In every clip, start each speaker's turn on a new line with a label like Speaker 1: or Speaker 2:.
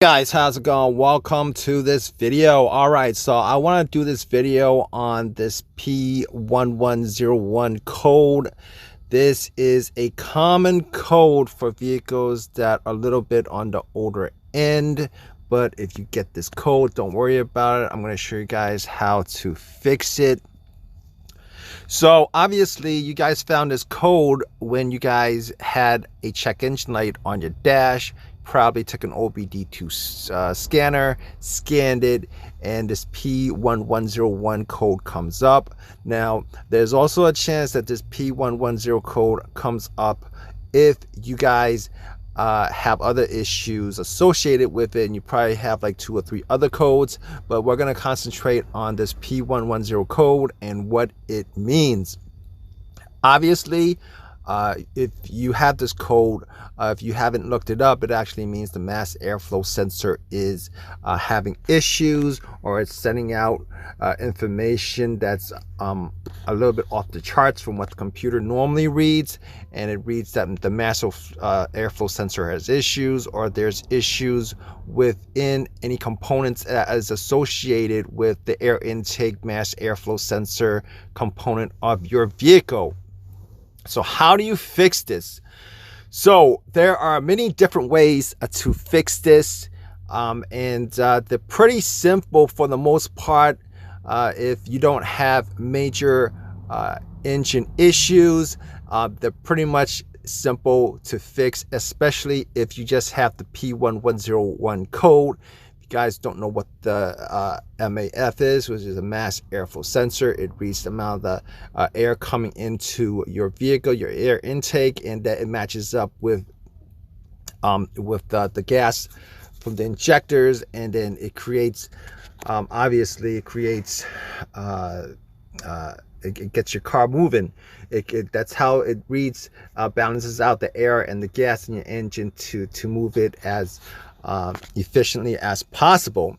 Speaker 1: Guys, how's it going? Welcome to this video. All right, so I want to do this video on this P1101 code. This is a common code for vehicles that are a little bit on the older end, but if you get this code, don't worry about it. I'm going to show you guys how to fix it. So obviously you guys found this code when you guys had a check engine light on your dash, probably took an OBD2 scanner, scanned it, and this P1101 code comes up. Now there's also a chance that this P110 code comes up if you guys have other issues associated with it, and you probably have like 2 or 3 other codes, but we're going to concentrate on this P110 code and what it means. Obviously, if you have this code, if you haven't looked it up, it actually means the mass airflow sensor is having issues, or it's sending out information that's a little bit off the charts from what the computer normally reads, and it reads that the mass airflow sensor has issues, or there's issues within any components that is associated with the air intake mass airflow sensor component of your vehicle. So how do you fix this? So there are many different ways to fix this, and they're pretty simple for the most part. If you don't have major engine issues, they're pretty much simple to fix, especially if you just have the P1101 code. You guys don't know what the MAF is, which is a mass airflow sensor. It reads the amount of the air coming into your vehicle, your air intake, and that it matches up with the gas from the injectors, and then it creates obviously it creates it gets your car moving. That's how it reads, balances out the air and the gas in your engine to move it as efficiently as possible.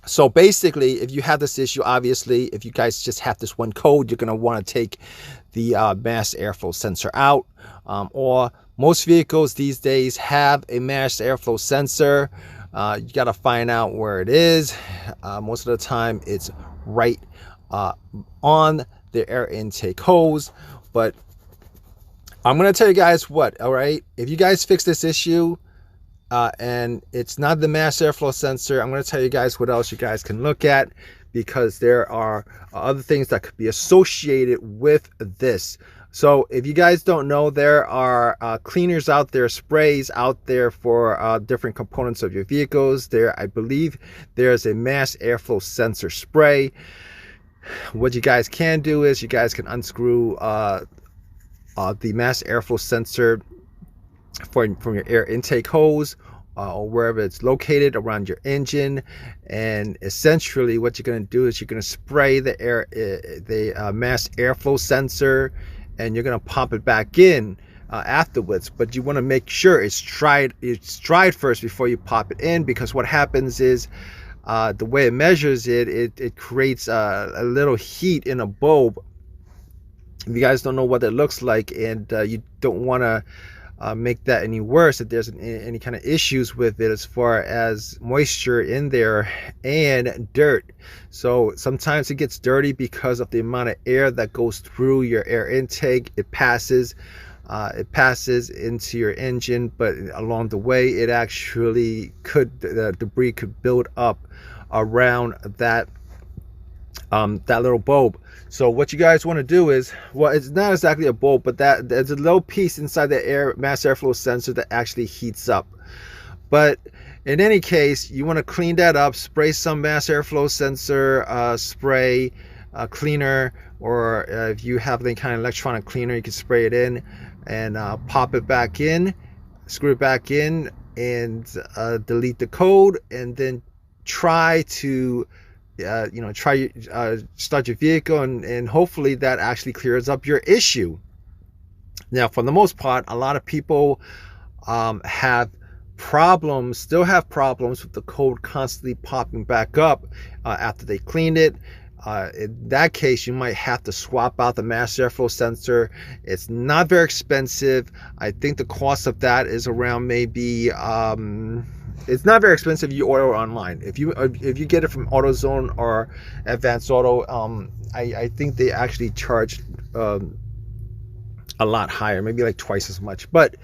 Speaker 1: So basically, if you have this issue, obviously, if you guys just have this one code, you're going to want to take the mass airflow sensor out, or most vehicles these days have a mass airflow sensor. You got to find out where it is. Most of the time it's right on the air intake hose, but I'm going to tell you guys what, all right, if you guys fix this issue, and it's not the mass airflow sensor, I'm going to tell you guys what else you guys can look at, because there are other things that could be associated with this. So if you guys don't know, there are cleaners out there, sprays out there for different components of your vehicles. I believe there's a mass airflow sensor spray. What you guys can do is you guys can unscrew the mass airflow sensor from your air intake hose, or wherever it's located around your engine, and essentially what you're going to do is you're going to spray the mass airflow sensor, and you're going to pump it back in afterwards. But you want to make sure it's dried first before you pop it in, because what happens is the way it measures it creates a little heat in a bulb. If you guys don't know what it looks like, and you don't want to make that any worse, if there's any kind of issues with it as far as moisture in there and dirt. So sometimes it gets dirty because of the amount of air that goes through your air intake. It passes into your engine, but along the way it actually the debris could build up around that little bulb. So what you guys want to do is, well, it's not exactly a bulb, but there's a little piece inside the mass airflow sensor that actually heats up. But in any case, you want to clean that up, spray some mass airflow sensor spray cleaner, or if you have any kind of electronic cleaner, you can spray it in and pop it back in, screw it back in, and delete the code, and then try to start your vehicle, and hopefully that actually clears up your issue. Now, for the most part, a lot of people still have problems with the code constantly popping back up after they cleaned it. In that case, you might have to swap out the mass airflow sensor. It's not very expensive. I think the cost of that is around maybe it's not very expensive. You order online. If you get it from AutoZone or Advanced Auto, I think they actually charge a lot higher, maybe like twice as much. But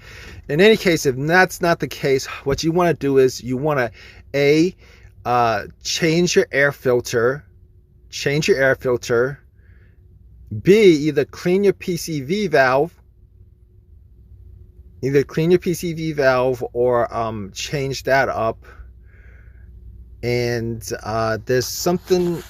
Speaker 1: in any case, if that's not the case, what you want to do is you want to change your air filter. B, either clean your PCV valve. Or change that up. And there's something.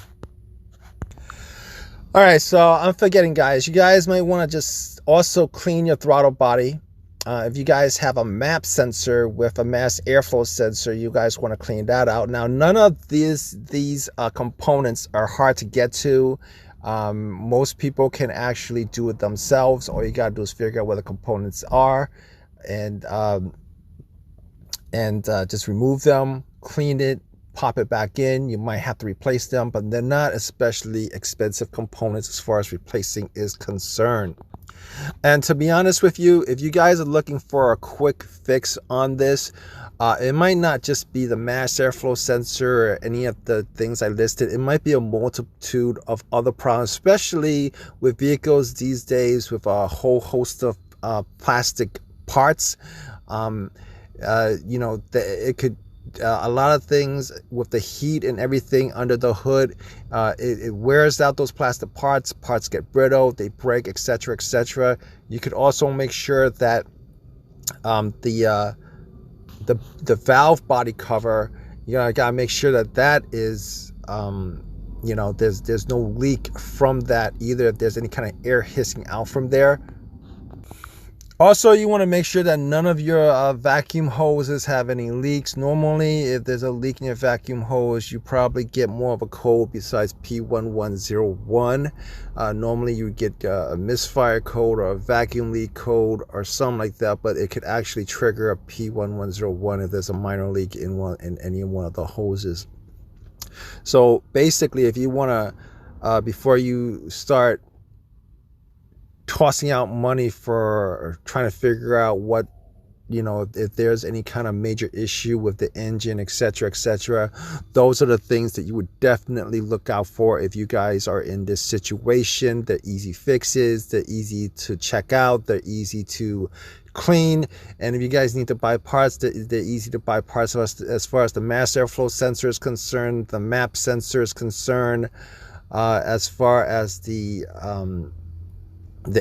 Speaker 1: All right, so I'm forgetting, guys. You guys might want to just also clean your throttle body. If you guys have a MAP sensor with a mass airflow sensor, you guys want to clean that out. Now, none of these components are hard to get to. Most people can actually do it themselves. All you got to do is figure out where the components are and just remove them, clean it, pop it back in. You might have to replace them, but they're not especially expensive components as far as replacing is concerned. And to be honest with you, if you guys are looking for a quick fix on this, it might not just be the mass airflow sensor or any of the things I listed. It might be a multitude of other problems, especially with vehicles these days with a whole host of plastic parts. You know, it could a lot of things with the heat and everything under the hood, it wears out those plastic parts get brittle, they break, etc., etc. You could also make sure that the valve body cover, you gotta make sure that is you know, there's no leak from that either, if there's any kind of air hissing out from there. Also, you want to make sure that none of your vacuum hoses have any leaks. Normally, if there's a leak in your vacuum hose, you probably get more of a code besides P1101. Normally, you get a misfire code or a vacuum leak code or something like that, but it could actually trigger a P1101 if there's a minor leak in any one of the hoses. So basically, if you want to, before you start tossing out money for trying to figure out what, you know, if there's any kind of major issue with the engine, etc., etc., those are the things that you would definitely look out for if you guys are in this situation. They're easy fixes, they're easy to check out, they're easy to clean, and if you guys need to buy parts, they're easy to buy parts. As far as the mass airflow sensor is concerned, the MAP sensor is concerned, as far as the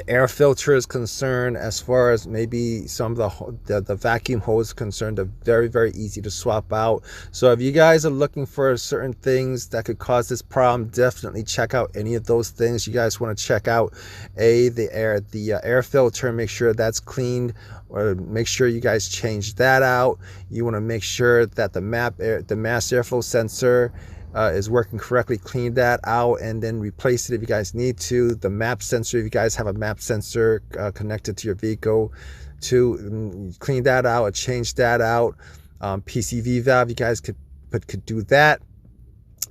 Speaker 1: air filter is concerned, as far as maybe some of the vacuum hose is concerned, they're very, very easy to swap out. So if you guys are looking for certain things that could cause this problem, definitely check out any of those things. You guys want to check out the air filter, make sure that's cleaned, or make sure you guys change that out. You want to make sure that the mass airflow sensor is working correctly, clean that out, and then replace it if you guys need to. The MAP sensor, if you guys have a MAP sensor connected to your vehicle, to clean that out or change that out. PCV valve, you guys could do that,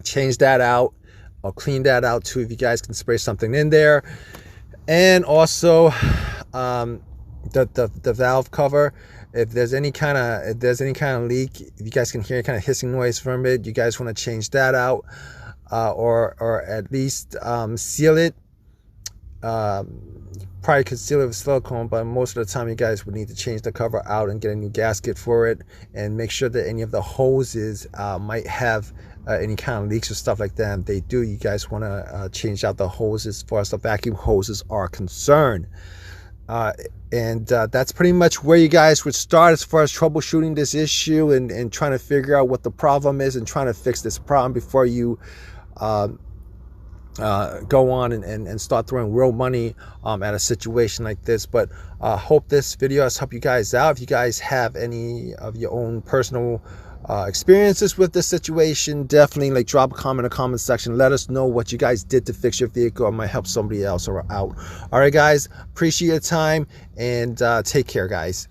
Speaker 1: change that out or clean that out too if you guys can spray something in there. And also the valve cover, if there's any kind of leak, if you guys can hear any kind of hissing noise from it, you guys want to change that out, or at least seal it. Probably could seal it with silicone, but most of the time you guys would need to change the cover out and get a new gasket for it, and make sure that any of the hoses might have any kind of leaks or stuff like that. If they do, you guys want to change out the hoses as far as the vacuum hoses are concerned. And that's pretty much where you guys would start as far as troubleshooting this issue and trying to figure out what the problem is and trying to fix this problem before you go on and start throwing real money at a situation like this. But hope this video has helped you guys out. If you guys have any of your own personal experiences with this situation, definitely drop a comment in the comment section. Let us know what you guys did to fix your vehicle. It might help somebody else out. All right, guys, appreciate your time, and take care, guys.